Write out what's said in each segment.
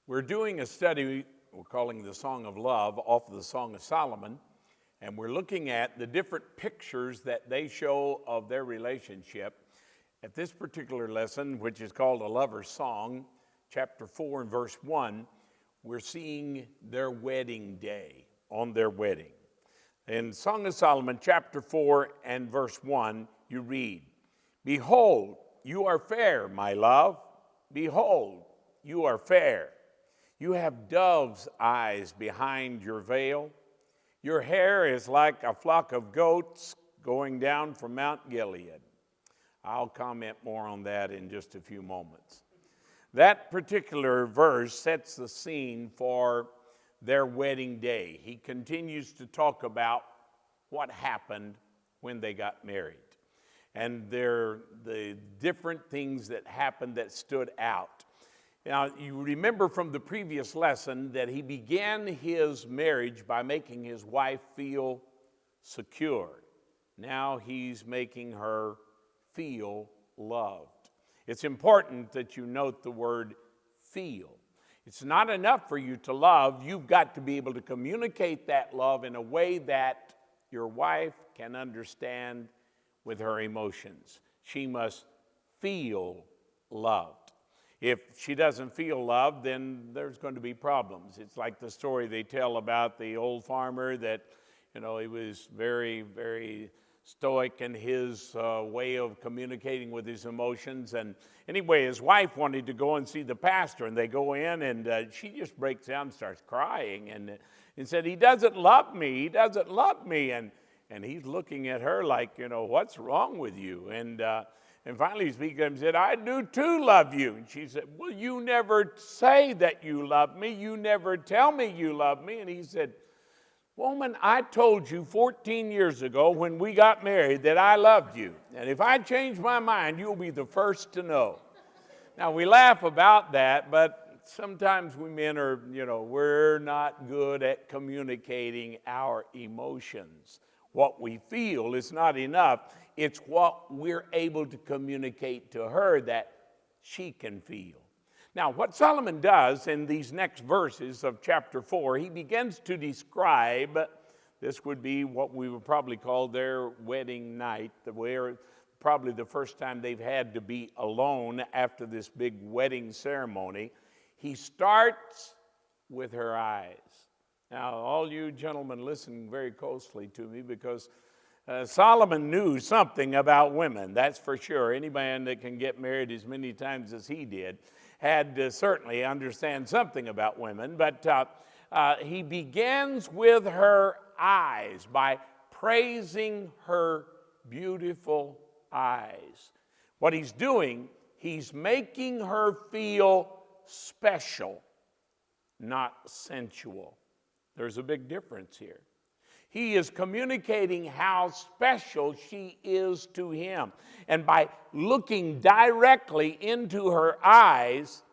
We're doing a study we're calling the Song of Love off of the Song of Solomon, and we're looking at the different pictures that they show of their relationship. At this particular lesson, which is called A Lover's Song, chapter 4 and verse 1, we're seeing their wedding day, on their wedding. In Song of Solomon, chapter 4 and verse 1, you read, "Behold, you are fair, my love. Behold, you are fair. You have dove's eyes behind your veil. Your hair is like a flock of goats going down from Mount Gilead." I'll comment more on that in just a few moments. That particular verse sets the scene for their wedding day. He continues to talk about what happened when they got married and the different things that happened that stood out. Now, you remember from the previous lesson that he began his marriage by making his wife feel secure. Now he's making her feel loved. It's important that you note the word feel. It's not enough for you to love. You've got to be able to communicate that love in a way that your wife can understand with her emotions. She must feel loved. If she doesn't feel loved, then there's going to be problems. It's like the story they tell about the old farmer that, he was very, very stoic in his way of communicating with his emotions. And anyway, his wife wanted to go and see the pastor, and they go in, and she just breaks down and starts crying and said, "He doesn't love me. He doesn't love me." And he's looking at her like, "What's wrong with you?" And finally he speaks and said, "I do too love you." And she said, "Well, you never say that you love me. You never tell me you love me." And he said, "Woman, I told you 14 years ago when we got married that I loved you. And if I change my mind, you'll be the first to know." Now, we laugh about that, but sometimes we men are, we're not good at communicating our emotions. What we feel is not enough. It's what we're able to communicate to her that she can feel. Now, what Solomon does in these next verses of chapter 4, he begins to describe, this would be what we would probably call their wedding night, probably the first time they've had to be alone after this big wedding ceremony. He starts with her eyes. Now, all you gentlemen, listen very closely to me, because Solomon knew something about women, that's for sure. Any man that can get married as many times as he did had to certainly understand something about women. But he begins with her eyes by praising her beautiful eyes. What he's doing, he's making her feel special, not sensual. There's a big difference here. He is communicating how special she is to him. And by looking directly into her eyes,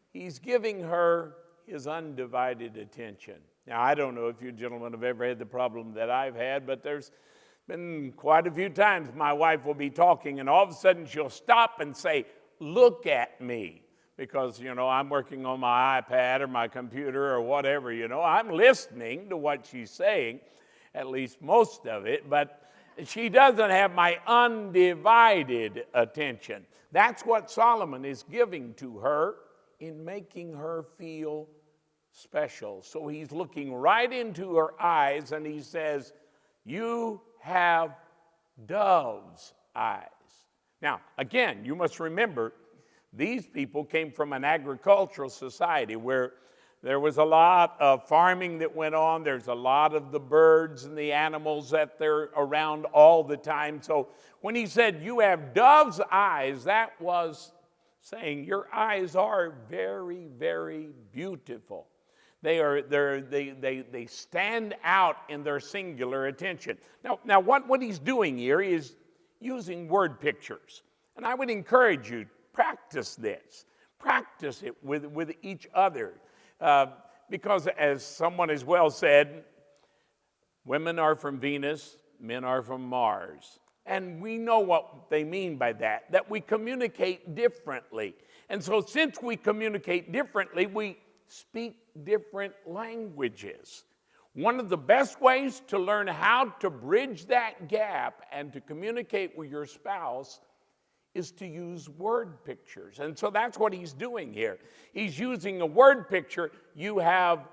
he's giving her his undivided attention. Now, I don't know if you gentlemen have ever had the problem that I've had, but there's been quite a few times my wife will be talking, and all of a sudden she'll stop and say, "Look at me." Because, I'm working on my iPad or my computer or whatever, I'm listening to what she's saying, at least most of it, but she doesn't have my undivided attention. That's what Solomon is giving to her in making her feel special. So he's looking right into her eyes and he says, "You have dove's eyes." Now, again, you must remember, these people came from an agricultural society where there was a lot of farming that went on. There's a lot of the birds and the animals that they're around all the time. So when he said, "You have dove's eyes," that was saying your eyes are very, very beautiful. They stand out in their singular attention. Now what he's doing here is using word pictures. And I would encourage you, practice this. Practice it with each other. Because as someone has well said, women are from Venus, men are from Mars. And we know what they mean by that we communicate differently. And so since we communicate differently, we speak different languages. One of the best ways to learn how to bridge that gap and to communicate with your spouse is to use word pictures. And so that's what he's doing here. He's using a word picture. You have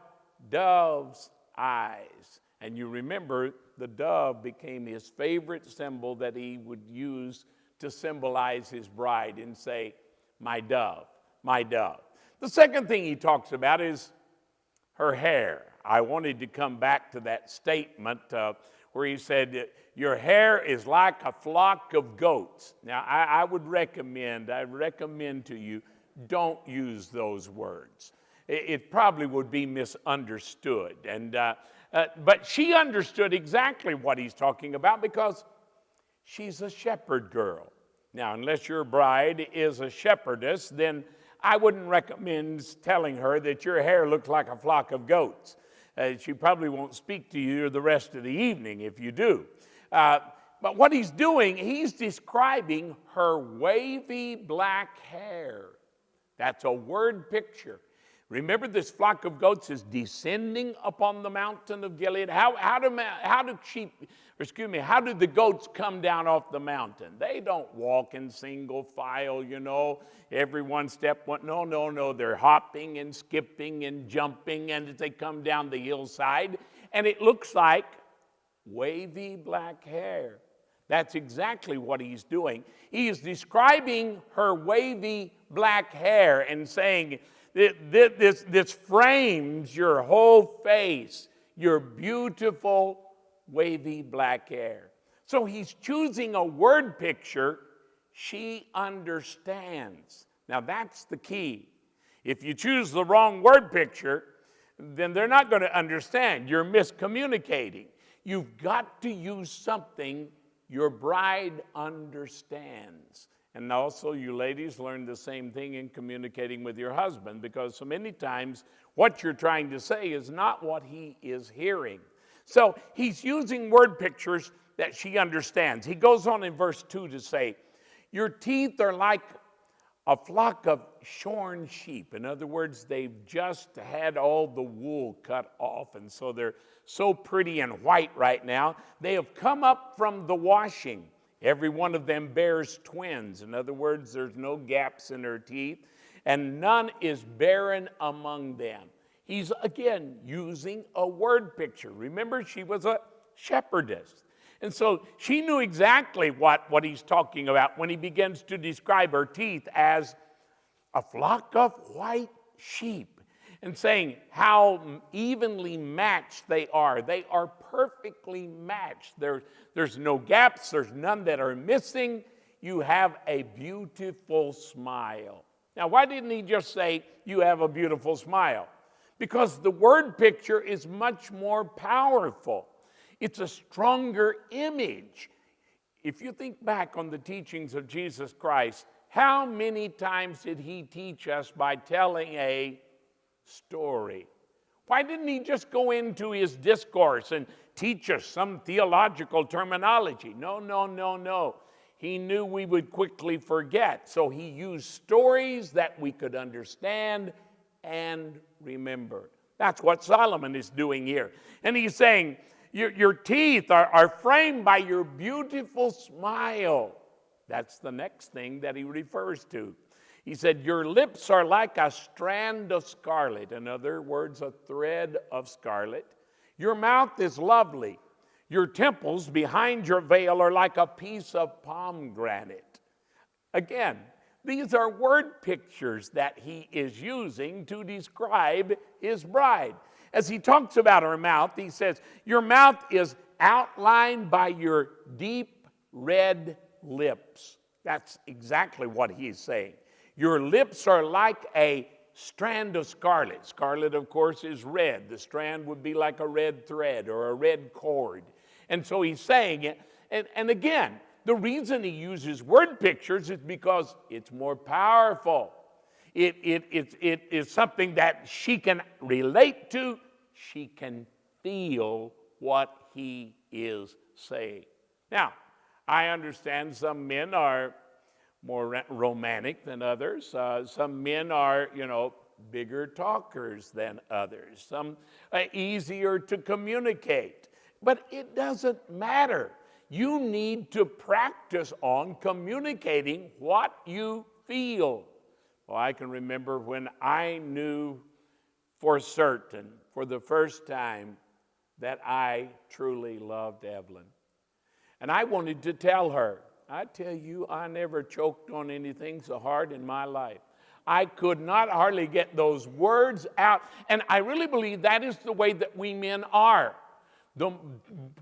dove's eyes. And you remember the dove became his favorite symbol that he would use to symbolize his bride and say, my dove, my dove. The second thing he talks about is her hair. I wanted to come back to that statement where he said, your hair is like a flock of goats. Now, I recommend to you, don't use those words. It probably would be misunderstood. But she understood exactly what he's talking about because she's a shepherd girl. Now, unless your bride is a shepherdess, then I wouldn't recommend telling her that your hair looks like a flock of goats. She probably won't speak to you the rest of the evening if you do. But what he's doing, he's describing her wavy black hair. That's a word picture. Remember, this flock of goats is descending upon the mountain of Gilead. How do the goats come down off the mountain? They don't walk in single file, every one step. No. They're hopping and skipping and jumping, and as they come down the hillside, and it looks like wavy black hair. That's exactly what he's doing. He is describing her wavy black hair and saying, this frames your whole face, your beautiful wavy black hair. So he's choosing a word picture she understands. Now that's the key. If you choose the wrong word picture, then they're not going to understand. You're miscommunicating. You've got to use something your bride understands. And also, you ladies learn the same thing in communicating with your husband, because so many times what you're trying to say is not what he is hearing. So he's using word pictures that she understands. He goes on in verse 2 to say, your teeth are like a flock of shorn sheep. In other words, they've just had all the wool cut off, and so they're so pretty and white right now. They have come up from the washing. Every one of them bears twins. In other words, there's no gaps in her teeth, and none is barren among them. He's, again, using a word picture. Remember, she was a shepherdess. And so she knew exactly what he's talking about when he begins to describe her teeth as a flock of white sheep, and saying how evenly matched they are. They are perfectly matched. There's no gaps. There's none that are missing. You have a beautiful smile. Now, why didn't he just say, you have a beautiful smile? Because the word picture is much more powerful. It's a stronger image. If you think back on the teachings of Jesus Christ, how many times did he teach us by telling a story? Why didn't he just go into his discourse and teach us some theological terminology? No. He knew we would quickly forget, so he used stories that we could understand and remember. That's what Solomon is doing here. And he's saying, your teeth are framed by your beautiful smile. That's the next thing that he refers to. He said, your lips are like a strand of scarlet. In other words, a thread of scarlet. Your mouth is lovely. Your temples behind your veil are like a piece of pomegranate. Again, these are word pictures that he is using to describe his bride. As he talks about her mouth, he says, your mouth is outlined by your deep red lips. That's exactly what he's saying. Your lips are like a strand of scarlet. Scarlet, of course, is red. The strand would be like a red thread or a red cord. And so he's saying it. And again, the reason he uses word pictures is because it's more powerful. It is something that she can relate to. She can feel what he is saying. Now, I understand some men are more romantic than others. Some men are, bigger talkers than others, some easier to communicate. But it doesn't matter. You need to practice on communicating what you feel. Well, I can remember when I knew for certain, for the first time, that I truly loved Evelyn. And I wanted to tell her. I tell you, I never choked on anything so hard in my life. I could not hardly get those words out. And I really believe that is the way that we men are. The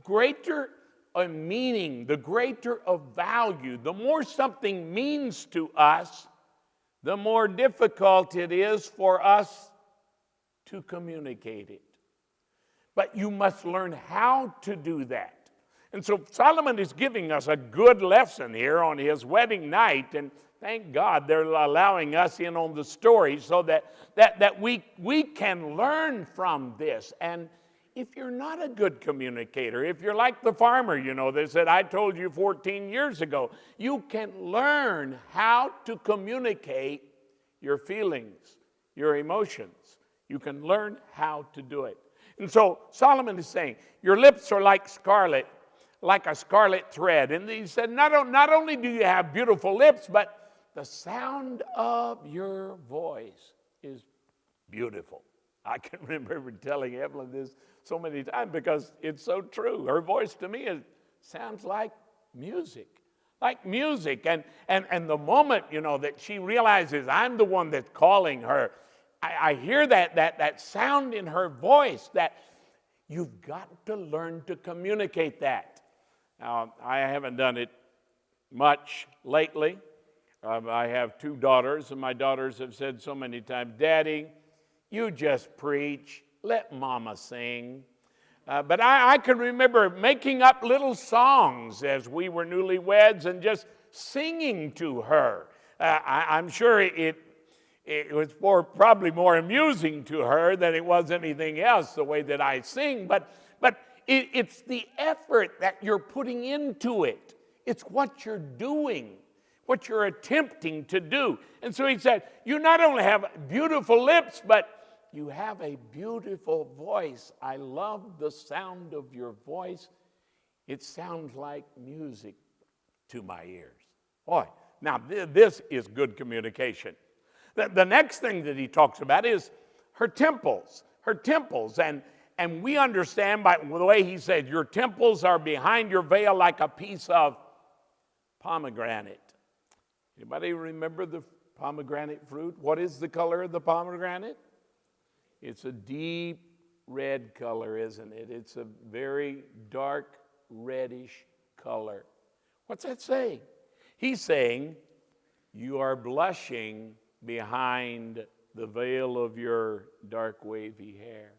greater a meaning, the greater a value, the more something means to us, the more difficult it is for us to communicate it. But you must learn how to do that. And so Solomon is giving us a good lesson here on his wedding night, and thank God they're allowing us in on the story so that we can learn from this. And if you're not a good communicator, if you're like the farmer, they said, I told you 14 years ago, you can learn how to communicate your feelings, your emotions. You can learn how to do it. And so Solomon is saying, your lips are like scarlet, like a scarlet thread. And he said, not only do you have beautiful lips, but the sound of your voice is beautiful. I can remember telling Evelyn this so many times because it's so true. Her voice to me sounds like music. Like music. And the moment, that she realizes I'm the one that's calling her, I hear that sound in her voice that you've got to learn to communicate that. Now, I haven't done it much lately. I have 2 daughters, and my daughters have said so many times, Daddy, you just preach. Let Mama sing. But I can remember making up little songs as we were newlyweds and just singing to her. I'm sure it was probably more amusing to her than it was anything else, the way that I sing. But it's the effort that you're putting into it. It's what you're doing, what you're attempting to do. And so he said, you not only have beautiful lips, but you have a beautiful voice. I love the sound of your voice. It sounds like music to my ears. Boy, now this is good communication. The next thing that he talks about is her temples. Her temples. And we understand by the way he said, your temples are behind your veil like a piece of pomegranate. Anybody remember the pomegranate fruit? What is the color of the pomegranate? It's a deep red color, isn't it? It's a very dark reddish color. What's that saying? He's saying you are blushing behind the veil of your dark wavy hair.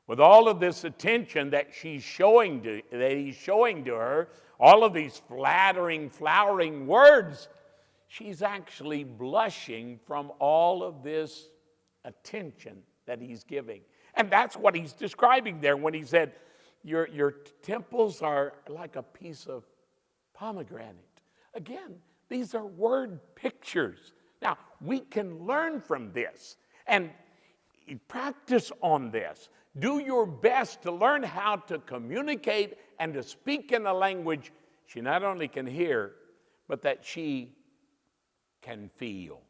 With all of this attention that he's showing to her, all of these flattering, flowering words, she's actually blushing from all of this attention that he's giving. And that's what he's describing there when he said, your temples are like a piece of pomegranate. Again, these are word pictures. Now, we can learn from this and practice on this. Do your best to learn how to communicate and to speak in a language she not only can hear, but that she can feel.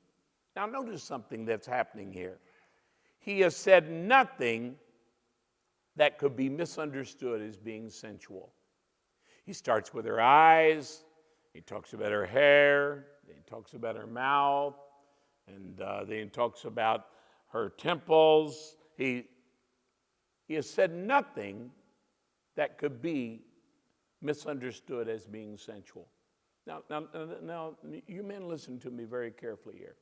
Now, notice something that's happening here. He has said nothing that could be misunderstood as being sensual. He starts with her eyes. He talks about her hair. He talks about her mouth. And then he talks about her temples. He has said nothing that could be misunderstood as being sensual. Now, you men listen to me very carefully here,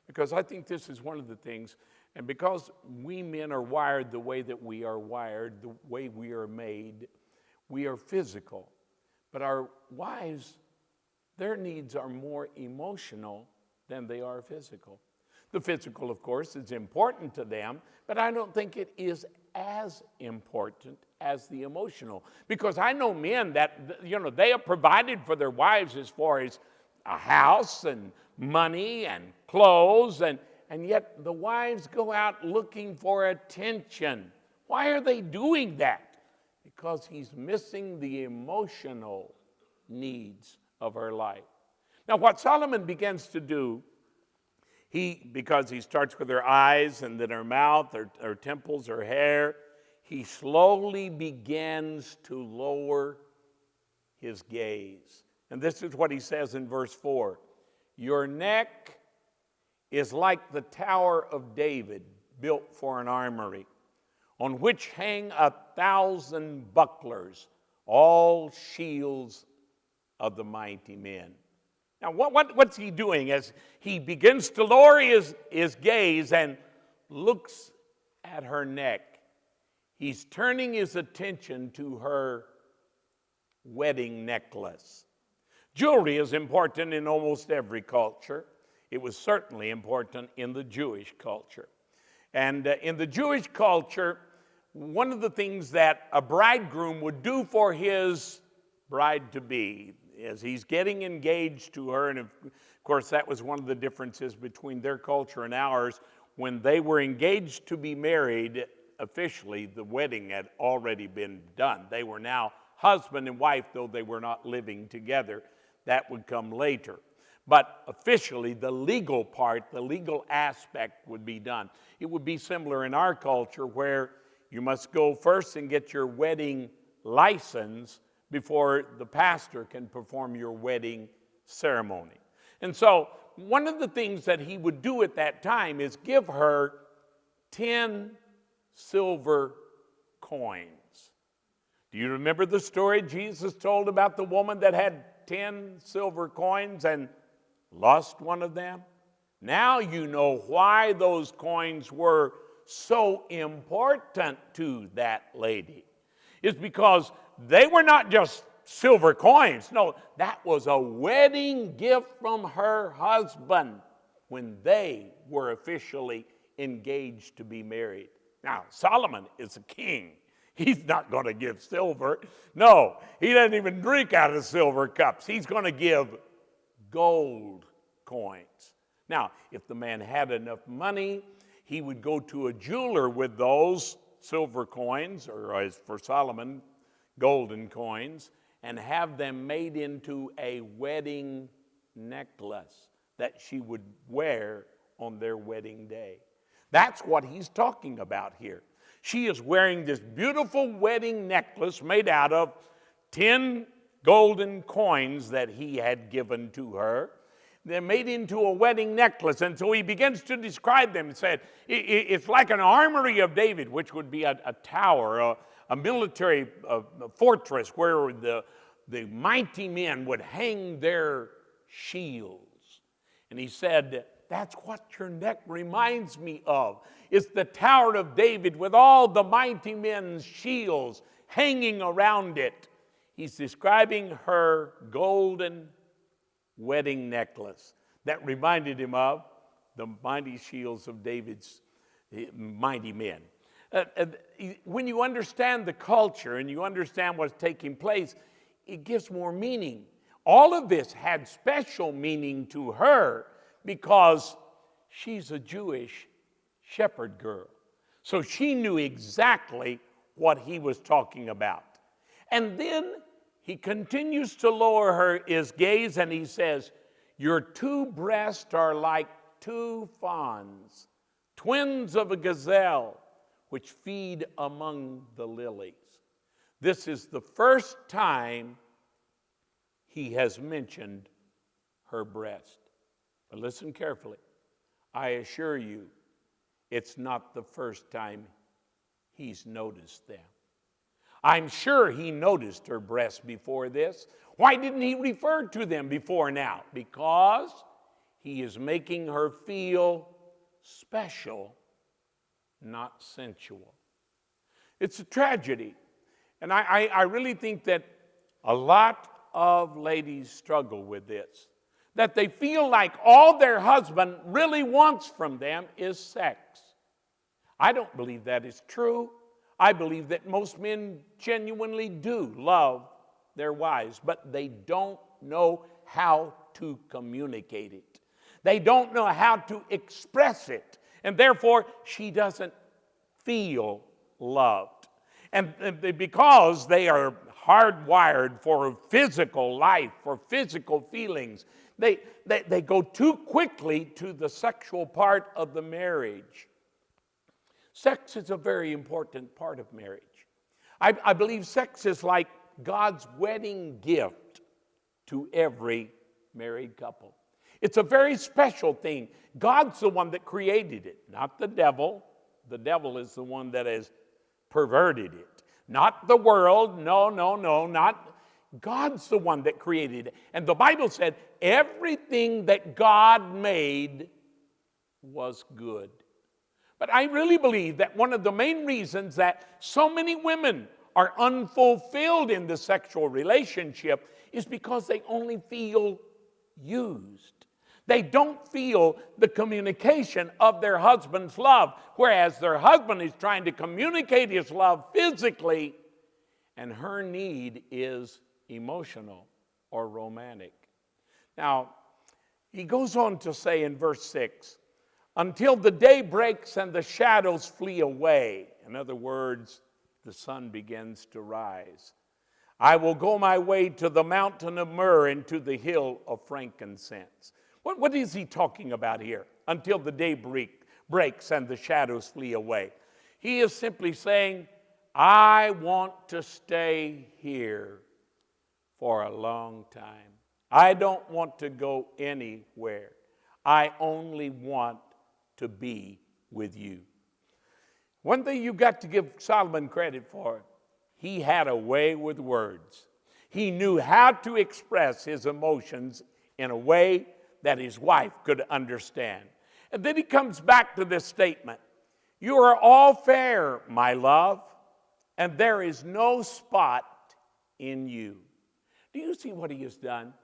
because I think this is one of the things, and because we men are wired the way that we are wired, the way we are made, we are physical. But our wives, their needs are more emotional than they are physical. The physical, of course, is important to them, but I don't think it is as important as the emotional. Because I know men that, they have provided for their wives as far as a house and money and clothes, And yet the wives go out looking for attention. Why are they doing that? Because he's missing the emotional needs of her life. Now, what Solomon begins to do, because he starts with her eyes and then her mouth, her temples, her hair, he slowly begins to lower his gaze. And this is what he says in verse 4. Your neck is like the Tower of David, built for an armory, on which hang 1,000 bucklers, all shields of the mighty men. Now, what's he doing as he begins to lower his gaze and looks at her neck? He's turning his attention to her wedding necklace. Jewelry is important in almost every culture. It was certainly important in the Jewish culture. And in the Jewish culture, one of the things that a bridegroom would do for his bride-to-be as he's getting engaged to her, and of course that was one of the differences between their culture and ours. When they were engaged to be married, officially the wedding had already been done. They were now husband and wife, though they were not living together. That would come later. But officially, the legal part, the legal aspect would be done. It would be similar in our culture where you must go first and get your wedding license before the pastor can perform your wedding ceremony. And so one of the things that he would do at that time is give her 10 silver coins. Do you remember the story Jesus told about the woman that had 10 silver coins and lost one of them? Now you know why those coins were so important to that lady. It's because they were not just silver coins. No, that was a wedding gift from her husband when they were officially engaged to be married. Now, Solomon is a king. He's not going to give silver. No, he doesn't even drink out of silver cups. He's going to give gold coins. Now, if the man had enough money, he would go to a jeweler with those silver coins, or as for Solomon, golden coins, and have them made into a wedding necklace that she would wear on their wedding day. That's what he's talking about here. She is wearing this beautiful wedding necklace made out of 10 golden coins that he had given to her. They're made into a wedding necklace. And so he begins to describe them and said, it's like an armory of David, which would be a tower, a military fortress where the mighty men would hang their shields. And he said, that's what your neck reminds me of. It's the Tower of David with all the mighty men's shields hanging around it. He's describing her golden wedding necklace that reminded him of the mighty shields of David's mighty men. When you understand the culture and you understand what's taking place, it gives more meaning. All of this had special meaning to her because she's a Jewish shepherd girl. So she knew exactly what he was talking about. And then he continues to lower his gaze and he says, your two breasts are like two fawns, twins of a gazelle, which feed among the lilies. This is the first time he has mentioned her breast. But listen carefully. I assure you, it's not the first time he's noticed them. I'm sure he noticed her breasts before this. Why didn't he refer to them before now? Because he is making her feel special, not sensual. It's a tragedy. And I really think that a lot of ladies struggle with this. That they feel like all their husband really wants from them is sex. I don't believe that is true. I believe that most men genuinely do love their wives, but they don't know how to communicate it. They don't know how to express it. And therefore, she doesn't feel loved. And because they are hardwired for physical life, for physical feelings, they go too quickly to the sexual part of the marriage. Sex is a very important part of marriage. I believe sex is like God's wedding gift to every married couple. It's a very special thing. God's the one that created it, not the devil. The devil is the one that has perverted it. Not the world, no, not. God's the one that created it. And the Bible said everything that God made was good. But I really believe that one of the main reasons that so many women are unfulfilled in the sexual relationship is because they only feel used. They don't feel the communication of their husband's love, whereas their husband is trying to communicate his love physically, and her need is emotional or romantic. Now, he goes on to say in verse 6, until the day breaks and the shadows flee away. In other words, the sun begins to rise. I will go my way to the mountain of myrrh and to the hill of frankincense. What is he talking about here? Until the day breaks and the shadows flee away. He is simply saying, I want to stay here for a long time. I don't want to go anywhere. I only want to be with you. One thing you got to give Solomon credit for, he had a way with words. He knew how to express his emotions in a way that his wife could understand. And then he comes back to this statement, you are all fair, my love, and there is no spot in you. Do you see what he has done?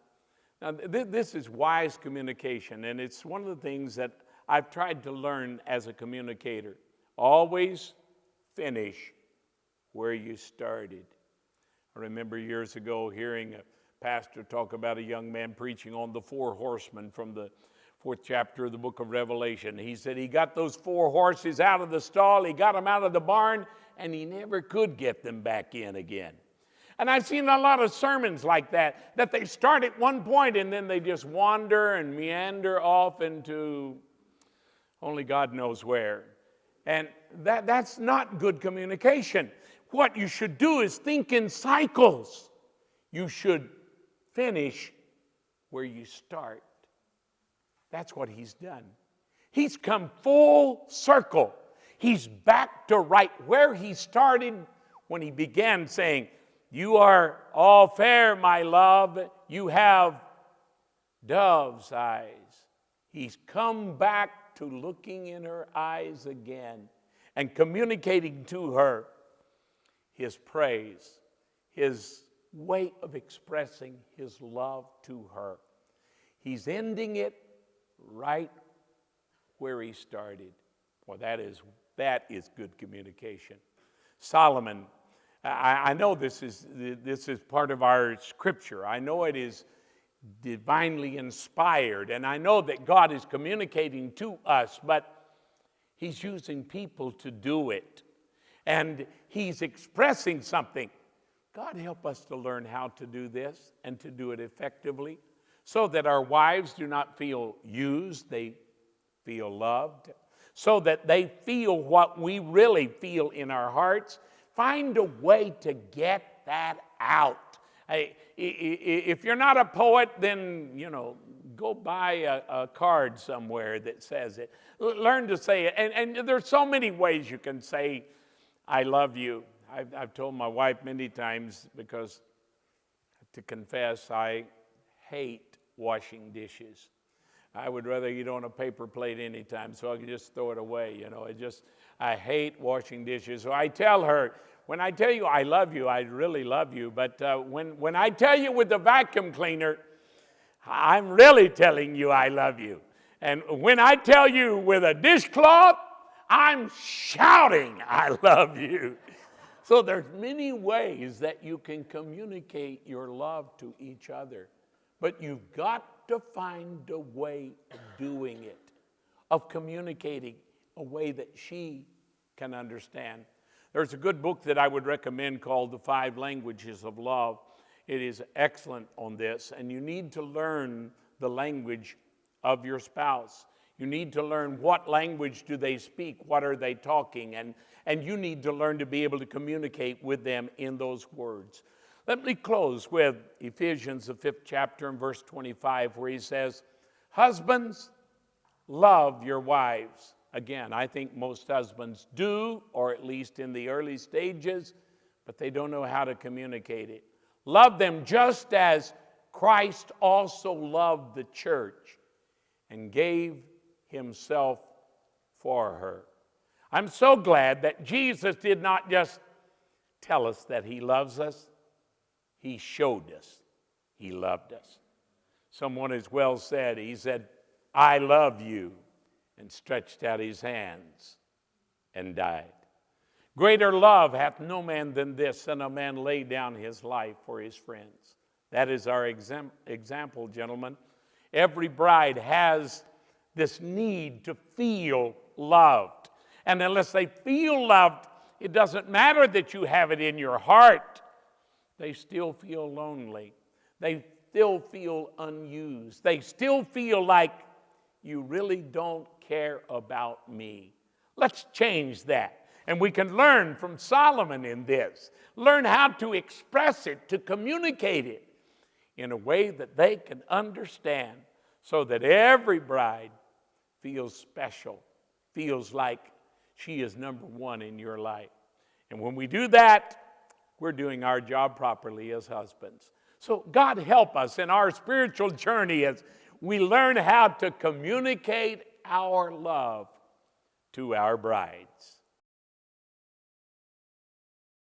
Now, this is wise communication, and it's one of the things that I've tried to learn as a communicator. Always finish where you started. I remember years ago hearing a pastor talk about a young man preaching on the 4 horsemen from the 4th chapter of the book of Revelation. He said he got those 4 horses out of the stall, he got them out of the barn, and he never could get them back in again. And I've seen a lot of sermons like that they start at one point and then they just wander and meander off into only God knows where. And that's not good communication. What you should do is think in cycles. You should finish where you start. That's what he's done. He's come full circle. He's back to right where he started when he began saying, you are all fair, my love. You have dove's eyes. He's come back to looking in her eyes again and communicating to her his praise, his way of expressing his love to her. He's ending it right where he started. Well, that is good communication. Solomon, I know this is part of our scripture. I know it is divinely inspired, and I know that God is communicating to us, but he's using people to do it. And he's expressing something. God help us to learn how to do this and to do it effectively so that our wives do not feel used, they feel loved, so that they feel what we really feel in our hearts. Find a way to get that out. If you're not a poet, then, go buy a card somewhere that says it. Learn to say it. And there's so many ways you can say, I love you. I've told my wife many times, because to confess, I hate washing dishes. I would rather eat on a paper plate anytime, so I can just throw it away. I hate washing dishes. So I tell her, when I tell you I love you, I really love you. But when I tell you with the vacuum cleaner, I'm really telling you I love you. And when I tell you with a dishcloth, I'm shouting I love you. So there's many ways that you can communicate your love to each other. But you've got got to find a way of doing it, of communicating a way that she can understand. There's a good book that I would recommend called The 5 Languages of Love. It is excellent on this, and you need to learn the language of your spouse. You need to learn what language do they speak, what are they talking, and you need to learn to be able to communicate with them in those words. Let me close with Ephesians, the 5th chapter, and verse 25, where he says, "Husbands, love your wives." Again, I think most husbands do, or at least in the early stages, but they don't know how to communicate it. "Love them just as Christ also loved the church and gave himself for her." I'm so glad that Jesus did not just tell us that he loves us. He showed us he loved us. Someone has well said, he said, "I love you," and stretched out his hands and died. "Greater love hath no man than this, than a man lay down his life for his friends." That is our example, gentlemen. Every bride has this need to feel loved. And unless they feel loved, it doesn't matter that you have it in your heart. They still feel lonely. They still feel unused. They still feel like you really don't care about me. Let's change that. And we can learn from Solomon in this. Learn how to express it, to communicate it in a way that they can understand, so that every bride feels special, feels like she is number one in your life. And when we do that, we're doing our job properly as husbands. So God help us in our spiritual journey as we learn how to communicate our love to our brides.